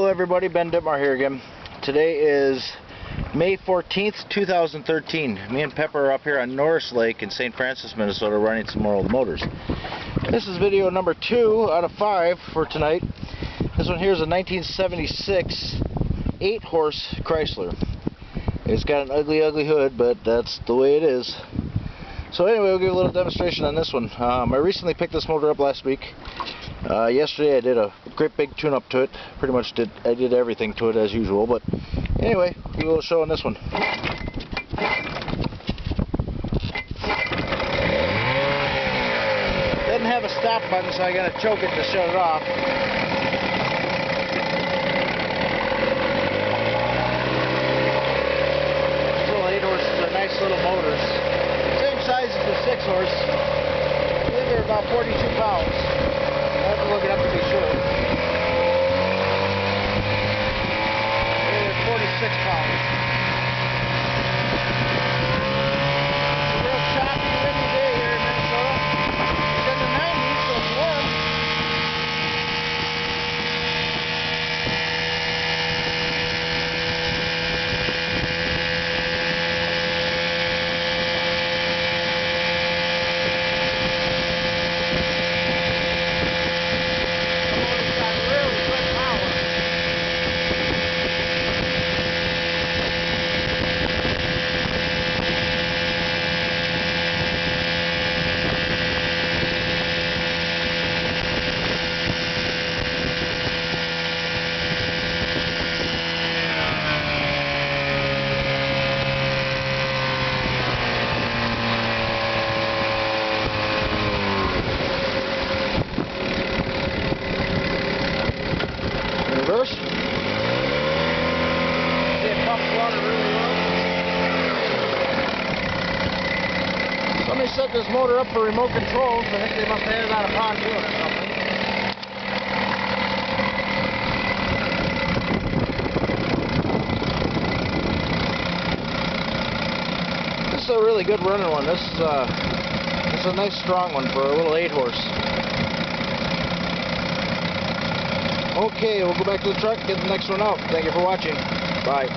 Hello everybody, Ben Dittmar here again. Today is May 14th, 2013. Me and Pepper are up here on Norris Lake in St. Francis, Minnesota, running some more old motors. This is video number 2 out of 5 for tonight. This one here is a 1976 8-horse Chrysler. It's got an ugly hood, but that's the way it is. So anyway, we'll give a little demonstration on this one. I recently picked this motor up last week. Yesterday I did a great big tune-up to it. Pretty much I did everything to it as usual, but anyway, give a little show on this one. Doesn't have a stop button, so I gotta choke it to shut it off. This little 8-horse are nice little motors. Same size as the 6-horse. I believe they're about 42 pounds. I have to look it up to be sure. They're 46 pounds. It's a real choppy, windy day here in Minnesota. It's in the 90s, so it's warm. Reverse. See, it pumps water really well. Somebody set this motor up for remote controls. I think they must have had it on a pontoon or something. This is a really good running one. This is a nice strong one for a little 8-horse. Okay, we'll go back to the truck and get the next one out. Thank you for watching. Bye.